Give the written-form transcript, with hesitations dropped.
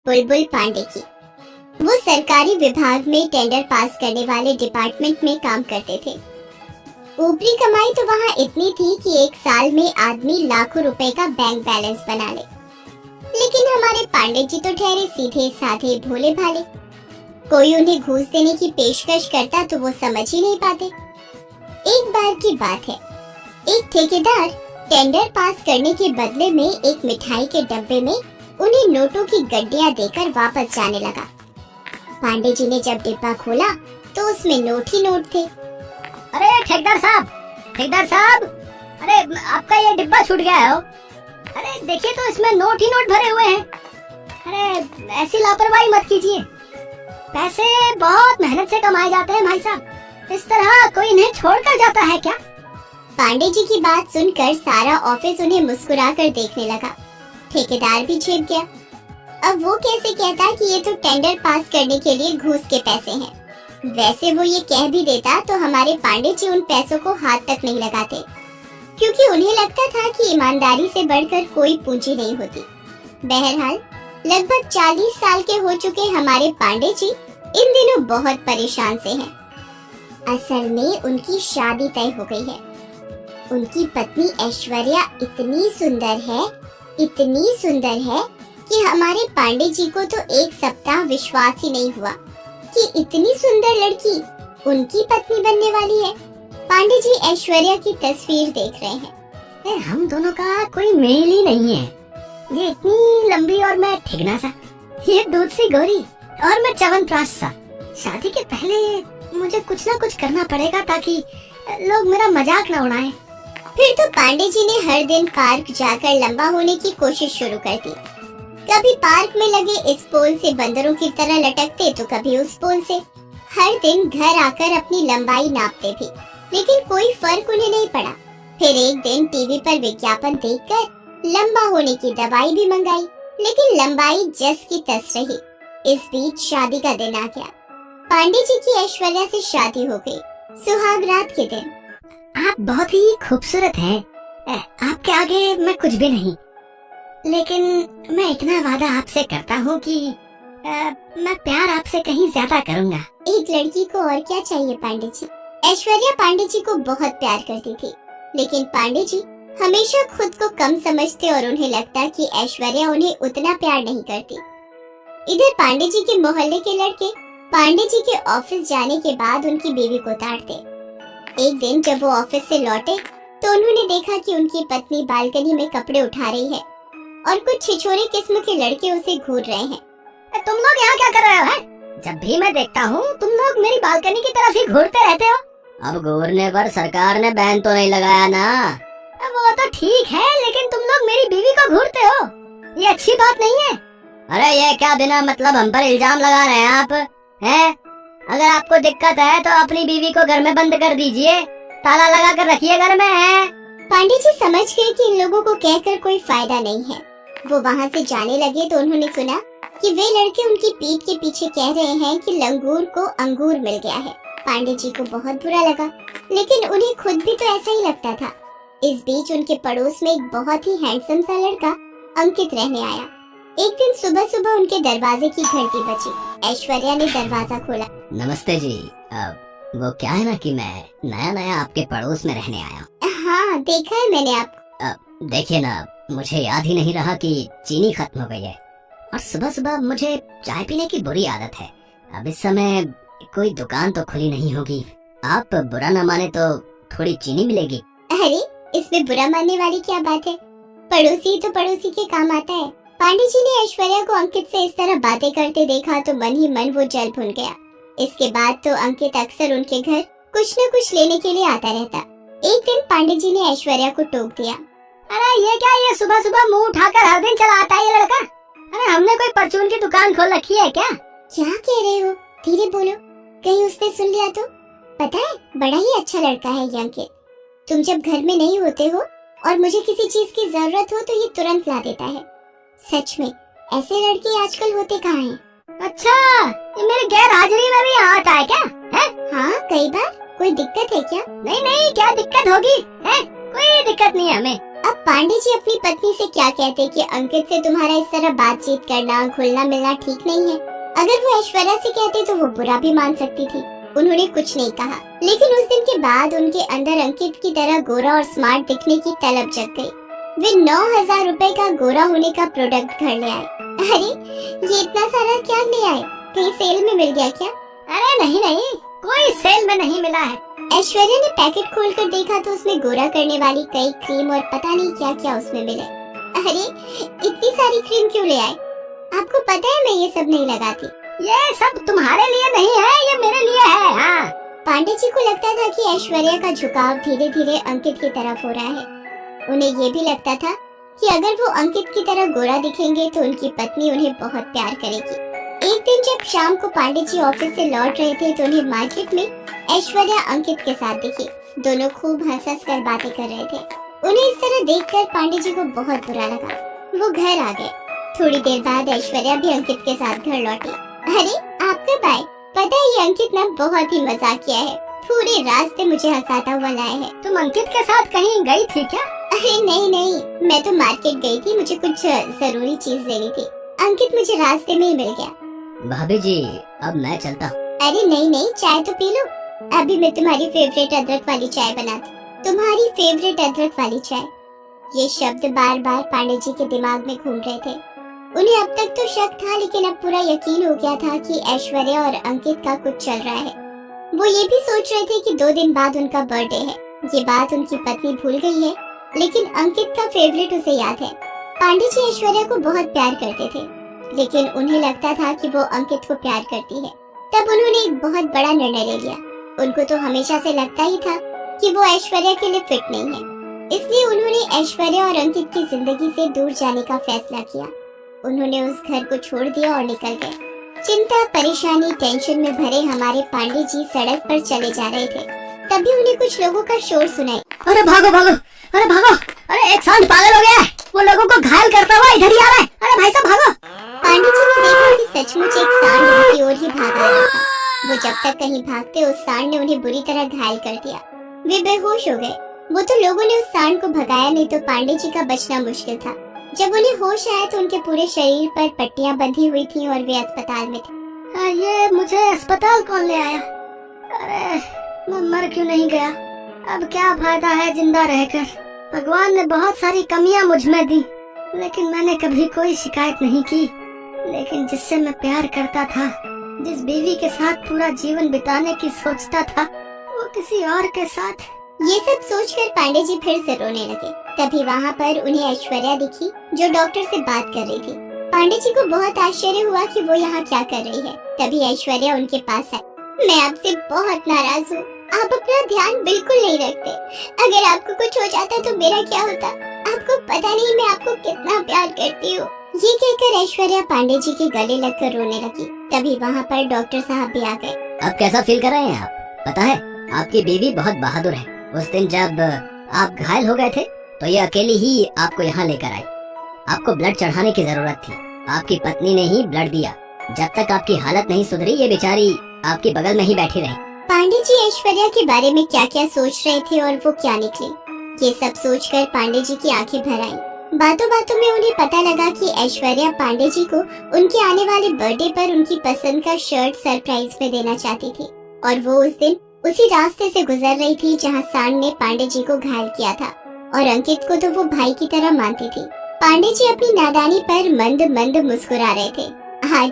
बुलबुल पांडे की। वो सरकारी विभाग में टेंडर पास करने वाले डिपार्टमेंट में काम करते थे। ऊपरी कमाई तो वहाँ इतनी थी कि एक साल में आदमी लाखों रुपए का बैंक बैलेंस बना ले। लेकिन हमारे पांडे जी तो ठहरे सीधे साधे भोले भाले। कोई उन्हें घूस देने की पेशकश करता तो वो समझ ही नहीं पाते। एक बार की बात है, एक ठेकेदार टेंडर पास करने के बदले में एक मिठाई के डब्बे में उन्हें नोटों की गड्डियां देकर वापस जाने लगा। पांडे जी ने जब डिब्बा खोला तो उसमें नोट ही नोट थे। अरे ठेकेदार साहब, अरे आपका ये डिब्बा छूट गया है। अरे देखिए तो इसमें नोट ही नोट भरे हुए हैं। अरे ऐसी लापरवाही मत कीजिए, पैसे बहुत मेहनत से कमाए जाते हैं भाई साहब, इस तरह कोई इन्हें छोड़कर जाता है क्या? पांडे जी की बात सुनकर सारा ऑफिस उन्हें मुस्कुराकर देखने लगा। ठेकेदार भी छिप गया। अब वो कैसे कहता कि ये तो टेंडर पास करने के लिए घूस के पैसे हैं। वैसे वो ये कह भी देता तो हमारे पांडे जी उन पैसों को हाथ तक नहीं लगाते, क्योंकि उन्हें लगता था कि ईमानदारी से बढ़कर कोई पूंजी नहीं होती। बहरहाल लगभग 40 साल के हो चुके हमारे पांडे जी इन दिनों बहुत परेशान से हैं। असल में उनकी शादी तय हो गई है। उनकी पत्नी ऐश्वर्या इतनी सुंदर है कि हमारे पांडे जी को तो एक सप्ताह विश्वास ही नहीं हुआ कि इतनी सुंदर लड़की उनकी पत्नी बनने वाली है। पांडे जी ऐश्वर्या की तस्वीर देख रहे हैं। हम दोनों का कोई मेल ही नहीं है। ये इतनी लंबी और मैं ठिगना सा, ये दूध सी गोरी और मैं च्यवनप्राश सा। शादी के पहले मुझे कुछ ना कुछ करना पड़ेगा ताकि लोग मेरा मजाक न उड़ाएं। फिर तो पांडे जी ने हर दिन पार्क जाकर लंबा होने की कोशिश शुरू कर दी। कभी पार्क में लगे इस पोल से बंदरों की तरह लटकते तो कभी उस पोल से। हर दिन घर आकर अपनी लंबाई नापते भी, लेकिन कोई फर्क उन्हें नहीं पड़ा। फिर एक दिन टीवी पर विज्ञापन देखकर लंबा होने की दवाई भी मंगाई, लेकिन लंबाई जस की तस रही। इस बीच शादी का दिन आ गया। पांडे जी की ऐश्वर्या से शादी हो गई। सुहाग रात के दिन। आप बहुत ही खूबसूरत हैं। आपके आगे मैं कुछ भी नहीं, लेकिन मैं इतना वादा आपसे करता हूँ कि मैं प्यार आपसे कहीं ज्यादा करूँगा। एक लड़की को और क्या चाहिए पांडे जी। ऐश्वर्या पांडे जी को बहुत प्यार करती थी, लेकिन पांडे जी हमेशा खुद को कम समझते और उन्हें लगता कि ऐश्वर्या उन्हें उतना प्यार नहीं करती। इधर पांडे जी के मोहल्ले के लड़के पांडे जी के ऑफिस जाने के बाद उनकी बीवी को ताड़ते। एक दिन जब वो ऑफिस से लौटे तो उन्होंने देखा कि उनकी पत्नी बालकनी में कपड़े उठा रही है और कुछ छिछोरे किस्म के लड़के उसे घूर रहे हैं। तुम लोग यहाँ क्या कर रहे हो? जब भी मैं देखता हूँ तुम लोग मेरी बालकनी की तरफ ही घूरते रहते हो। अब घूरने पर सरकार ने बैन तो नहीं लगाया ना? वो तो ठीक है, लेकिन तुम लोग मेरी बीवी को घूरते हो, ये अच्छी बात नहीं है। अरे ये क्या बिना मतलब हम पर इल्जाम लगा रहे हैं आप? हैं? अगर आपको दिक्कत है तो अपनी बीवी को घर में बंद कर दीजिए, ताला लगा कर रखिए घर में। है पांडे जी समझ गए कि इन लोगों को कहकर कोई फायदा नहीं है। वो वहाँ से जाने लगे तो उन्होंने सुना कि वे लड़के उनकी पीठ के पीछे कह रहे हैं कि लंगूर को अंगूर मिल गया है। पांडे जी को बहुत बुरा लगा, लेकिन उन्हें खुद भी तो ऐसा ही लगता था। इस बीच उनके पड़ोस में एक बहुत ही हैंडसम सा लड़का अंकित रहने आया। एक दिन सुबह सुबह उनके दरवाजे की घंटी बजी। ऐश्वर्या ने दरवाजा खोला। नमस्ते जी, वो क्या है ना कि मैं नया आपके पड़ोस में रहने आया हूँ। हाँ देखा है मैंने आपको। देखिए ना, मुझे याद ही नहीं रहा कि चीनी खत्म हो गई है और सुबह सुबह मुझे चाय पीने की बुरी आदत है। अब इस समय कोई दुकान तो खुली नहीं होगी, आप बुरा न माने तो थोड़ी चीनी मिलेगी। अरे इसमें बुरा मानने वाली क्या बात है, पड़ोसी तो पड़ोसी के काम आता है। पांडे जी ने ऐश्वर्या को अंकित से इस तरह बातें करते देखा तो मन ही मन वो जल भुन गया। इसके बाद तो अंकित अक्सर उनके घर कुछ न कुछ लेने के लिए आता रहता। एक दिन पांडे जी ने ऐश्वर्या को टोक दिया। अरे ये क्या, ये सुबह सुबह मुंह उठाकर हर दिन चला आता है ये लड़का? अरे हमने कोई परचून की दुकान खोल रखी है क्या? क्या कह रहे हो, धीरे बोलो, कहीं उसने सुन लिया तो। पता है बड़ा ही अच्छा लड़का है ये अंकित। तुम जब घर में नहीं होते हो और मुझे किसी चीज की जरूरत हो तो ये तुरंत ला देता है। सच में ऐसे लड़के आजकल होते कहाँ हैं? अच्छा, ये मेरे गैर हाजिरी में भी यहाँ आता है क्या? है? हाँ कई बार। कोई दिक्कत है क्या? नहीं, क्या दिक्कत होगी? है? कोई दिक्कत नहीं है हमें। अब पांडे जी अपनी पत्नी से क्या कहते कि अंकित से तुम्हारा इस तरह बातचीत करना, घुलना मिलना ठीक नहीं है। अगर वो ऐश्वर्या से कहते तो वो बुरा भी मान सकती थी। उन्होंने कुछ नहीं कहा, लेकिन उस दिन के बाद उनके अंदर अंकित की तरह गोरा और स्मार्ट दिखने की तलब जग गई। वे 9,000 रुपए का गोरा होने का प्रोडक्ट घर ले आए। अरे ये इतना सारा क्या ले आए? कहीं सेल में मिल गया क्या? अरे नहीं, कोई सेल में नहीं मिला है। ऐश्वर्या ने पैकेट खोलकर देखा तो उसमें गोरा करने वाली कई क्रीम और पता नहीं क्या क्या उसमें मिले। अरे इतनी सारी क्रीम क्यों ले आए? आपको पता है मैं ये सब नहीं लगाती। ये सब तुम्हारे लिए नहीं है, ये मेरे लिए है। हाँ। पांडे जी को लगता था कि ऐश्वर्या का झुकाव धीरे धीरे अंकित की तरफ हो रहा है। उन्हें ये भी लगता था कि अगर वो अंकित की तरह गोरा दिखेंगे तो उनकी पत्नी उन्हें बहुत प्यार करेगी। एक दिन जब शाम को पांडे जी ऑफिस से लौट रहे थे तो उन्हें मार्केट में ऐश्वर्या अंकित के साथ दिखी। दोनों खूब हंस कर बातें कर रहे थे। उन्हें इस तरह देखकर पांडे जी को बहुत बुरा लगा। वो घर आ गए। थोड़ी देर बाद ऐश्वर्या भी अंकित के साथ घर लौटी। अरे आप कब आए? पता है ये अंकित ने बहुत ही मजाक किया है, पूरे रास्ते मुझे हंसाता हुआ लाया है। तुम अंकित के साथ कहीं गई थी क्या? अरे नहीं, मैं तो मार्केट गई थी, मुझे कुछ जरूरी चीज लेनी थी। अंकित मुझे रास्ते में ही मिल गया। भाभी जी अब मैं चलता हूँ। अरे नहीं, चाय तो पी लो। अभी मैं तुम्हारी फेवरेट अदरक वाली चाय बनाती। तुम्हारी फेवरेट अदरक वाली चाय। ये शब्द बार बार पांडे जी के दिमाग में घूम रहे थे। उन्हें अब तक तो शक था, लेकिन अब पूरा यकीन हो गया था कि ऐश्वर्या और अंकित का कुछ चल रहा है। वो ये भी सोच रहे थे कि 2 दिन बाद उनका बर्थडे है। ये बात उनकी पत्नी भूल गई है, लेकिन अंकित का फेवरेट उसे याद है। पांडे जी ऐश्वर्या को बहुत प्यार करते थे, लेकिन उन्हें लगता था कि वो अंकित को प्यार करती है। तब उन्होंने एक बहुत बड़ा निर्णय ले लिया। उनको तो हमेशा से लगता ही था कि वो ऐश्वर्या के लिए फिट नहीं है, इसलिए उन्होंने ऐश्वर्या और अंकित की जिंदगी से दूर जाने का फैसला किया। उन्होंने उस घर को छोड़ दिया और निकल गए। चिंता, परेशानी, टेंशन में भरे हमारे पांडे जी सड़क पर चले जा रहे थे। तभी उन्हें कुछ लोगों का शोर सुनाई। अरे भागो! अरे एक सांड पागल हो गया है, वो लोगों को घायल करता हुआ इधर ही आ रहा है। अरे भाई साहब भागो! पांडे जी ने देखा कि सचमुच एक सांड उनकी ओर ही भाग रहा था। वो जब तक कहीं भागते उस सांड ने उन्हें बुरी तरह घायल कर दिया। वे बेहोश हो गए। वो तो लोगों ने उस सांड को भगाया, नहीं तो पांडे जी का बचना मुश्किल था। जब उन्हें होश आया तो उनके पूरे शरीर पर पट्टियां बंधी हुई थी और वे अस्पताल में थे। ये मुझे अस्पताल कौन ले आया? अरे मैं मर क्यों नहीं गया? अब क्या फायदा है जिंदा रहकर? भगवान ने बहुत सारी कमियां मुझ में दी, लेकिन मैंने कभी कोई शिकायत नहीं की। लेकिन जिससे मैं प्यार करता था, जिस बीवी के साथ पूरा जीवन बिताने की सोचता था, वो किसी और के साथ। ये सब सोचकर पांडे जी फिर से रोने लगे। तभी वहाँ पर उन्हें ऐश्वर्या दिखी, जो डॉक्टर से बात कर रही थी। पांडे जी को बहुत आश्चर्य हुआ कि वो यहाँ क्या कर रही है। तभी ऐश्वर्या उनके पास आई। मैं आपसे बहुत नाराज हूँ, आप अपना ध्यान बिल्कुल नहीं रखते। अगर आपको कुछ हो जाता तो मेरा क्या होता? आपको पता नहीं मैं आपको कितना प्यार करती हूँ। ये कहकर ऐश्वर्या पांडे जी के गले लगकर रोने लगी। तभी वहाँ पर डॉक्टर साहब भी आ गए। अब कैसा फील कर रहे हैं आप? पता है आपकी बीवी बहुत बहादुर है। उस दिन जब आप घायल हो गए थे तो ये अकेली ही आपको यहाँ लेकर आई। आपको ब्लड चढ़ाने की जरूरत थी, आपकी पत्नी ने ही ब्लड दिया। जब तक आपकी हालत नहीं सुधरी, ये बेचारी आपके बगल में ही बैठी रही। पांडे जी ऐश्वर्या के बारे में क्या क्या सोच रहे थे और वो क्या निकले, ये सब सोचकर पांडे जी की आंखें भर आईं। बातों बातों में उन्हें पता लगा कि ऐश्वर्या पांडे जी को उनके आने वाले बर्थडे पर उनकी पसंद का शर्ट सरप्राइज में देना चाहती थी, और वो उस दिन उसी रास्ते से गुजर रही थी जहाँ सांड ने पांडे जी को घायल किया था, और अंकित को तो वो भाई की तरह मानती थी। पांडे जी अपनी नादानी पर मंद मंद मुस्कुरा रहे थे। हाँ, जो